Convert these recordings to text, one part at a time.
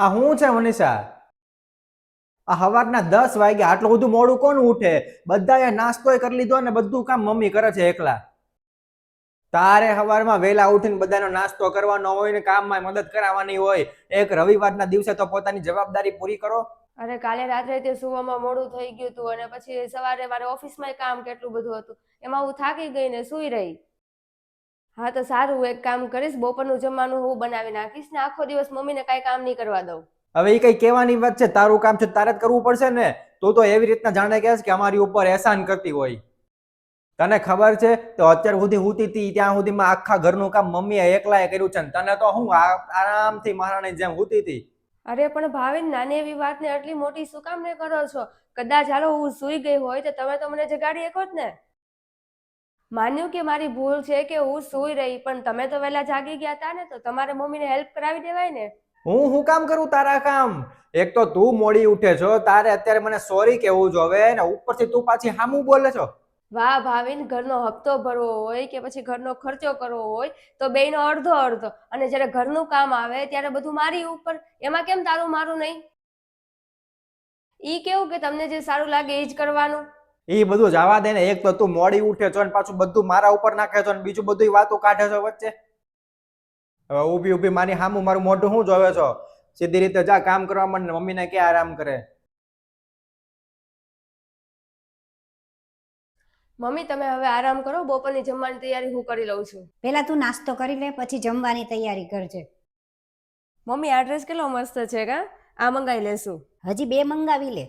આ હું છે મનીષા? આ સવારના 10 વાગે આટલું બધું મોડું કોણ ઉઠે? બધાએ નાસ્તોય કરી લીધો ને બધું કામ મમ્મી કરે છે એકલા. તારે સવારમાં વહેલા ઉઠીને બધાનો નાસ્તો કરવાનો હોય ને કામમાં મદદ કરાવવાની હોય. એક રવિવારના દિવસે તો પોતાની જવાબદારી પૂરી કરો. અરે કાલે રાત્રે તે સુવામાં મોડું થઈ ગયું હતું અને પછી સવારે મારે ઓફિસમાં કામ કેટલું બધું હતું, એમાં હું થાકી ગઈ ને સૂઈ રહી. હા તો સારું, હું એક કામ કરીશ, બપોરનું જમવાનું હું બનાવી નાખીશ ને આખો દિવસ મમ્મીને કાંઈ કામ નહીં કરવા દઉં. હવે એ કઈ કહેવાની વાત છે? તારું કામ છે તારે જ કરવું પડશે ને. તું તો એવી રીતના જાણે કહેશ કે અમારી ઉપર એહસાન કરતી હોય. તને ખબર છે તો અત્યાર સુધી હુતી હતી ત્યાં સુધીમાં આખા ઘરનું કામ મમ્મીએ એકલાએ કર્યું છે ને તને તો હું આરામથી મહારાણી જેમ હુતી હતી. અરે પણ ભાવિન, નાની એવી વાતને આટલી મોટી શું કામ ને કરો છો? કદાચ હાલો હું સૂઈ ગઈ હોય તો તમે તો મને જગાડી શકો જ ને. માન્યું કે મારી ભૂલ છે કે હું સૂઈ રહી, પણ તમે તો વહેલા જાગી ગયા હતા ને, તો તમારે મમ્મીને હેલ્પ કરાવી દેવાય ને. હું કામ કરું તારા કામ? એક તો તું મોડી ઉઠે છો, તારે અત્યારે મને સોરી કેવું જોવે ને ઉપરથી તું પાછી હામું બોલે છો. વાહ ભાવિન, ઘરનો હપ્તો ભરવો હોય કે પછી ઘરનો ખર્ચો કરવો હોય તો બેયનો અડધો અડધો, અને જ્યારે ઘરનું કામ આવે ત્યારે બધું મારી ઉપર. એમાં કેમ તારું મારું નહીં? ઈ કેવું કે તમને જે સારું લાગે એ જ કરવાનું? એ બધું જવા દે ને. એક તો તું મોડી ઉઠે છો ને પાછું બધું મારા ઉપર નાખે છો ને બીજું બધું વાતો કાઢે છો વચ્ચે. હવે ઊભી ઊભી મારી સામું મારું મોઢું શું જોવે છો? સીધી રીતે જા કામ કરવા માંડ ને મમ્મીને કે આરામ કરે. મમ્મી તમે હવે આરામ કરો, બપોરની જમવાની તૈયારી હું કરી લઉં છું. પેલા તું નાસ્તો કરી લે, પછી જમવાની તૈયારી કરજે. મમ્મી આ ડ્રેસ કેટલો મસ્ત છે કા? આ મંગાવી લેશું. હજી 2 મંગાવી લે.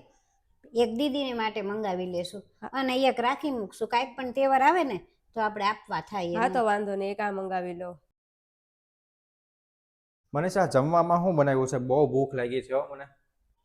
એક દીદીને માટે મંગાવી લેશું અને એક રાખી મૂકશું. કાંઈક પણ તહેવાર આવે ને તો આપણે આપવા થાય. હા તો વાંધો નહીં, એક આ મંગાવી લો. મનીષા, જમવામાં શું બનાવ્યું છે? બહુ ભૂખ લાગી છે મને.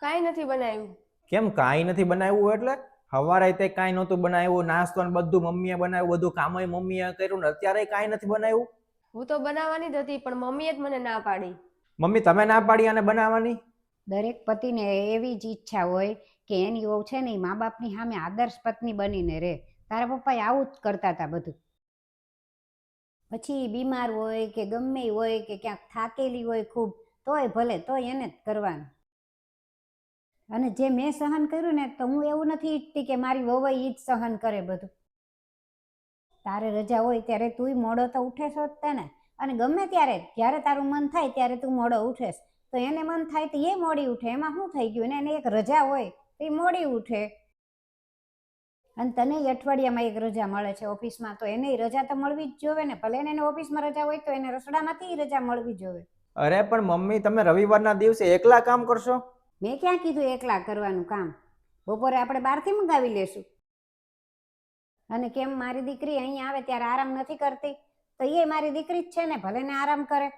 કાંઈ નથી બનાવ્યું. કેમ કાંઈ નથી બનાવ્યું? એટલે સવારે તે કાંઈ નહોતું બનાવ્યું, નાસ્તો ને બધું મમ્મીએ બનાવ્યું, બધું કામય મમ્મીએ કર્યું ને અત્યારે કાંઈ નથી બનાવ્યું. હું તો બનાવવાની જ હતી પણ મમ્મીએ જ મને ના પાડી. મમ્મી તમે ના પાડી અને બનાવવાની? દરેક પતિને એવી જ ઈચ્છા હોય કે એની વહુ છે ને એ મા બાપની સામે આદર્શ પત્ની બનીને રહે. તારા પપ્પાએ આવું જ કરતા હતા બધું. પછી બીમાર હોય કે ગમે હોય કે ક્યાંક થાકેલી હોય ખૂબ, તોય ભલે, તોય એને જ કરવાનું. અને જે મેં સહન કર્યું ને, તો હું એવું નથી ઈચ્છતી કે મારી વહુ એ જ સહન કરે બધું. તારે રજા હોય ત્યારે તુંય મોડો તો ઉઠે છો જ ને. અને ગમે ત્યારે જ્યારે તારું મન થાય ત્યારે તું મોડો ઉઠેશ, તો એને મન થાય તો એ મોડી ઉઠે. એમાં શું થઈ ગયું? એને એક રજા હોય તો એ મોડી ઉઠે. અને તને અઠવાડિયામાં એક રજા મળે છે ઓફિસમાં, તો એને રજા તો મળવી જ જોવે ને. ભલે એને ઓફિસમાં રજા હોય તો એને રસોડામાંથી રજા મળવી જોવે. અરે પણ મમ્મી, તમે રવિવારના દિવસે એકલા કામ કરશો? મેં ક્યાં કીધું એકલા કરવાનું કામ? બપોરે આપણે બહારથી મંગાવી લેશું. અને કેમ મારી દીકરી અહીં આવે ત્યારે આરામ નથી કરતી? તો એ મારી દીકરી જ છે ને, ભલે ને આરામ કરે.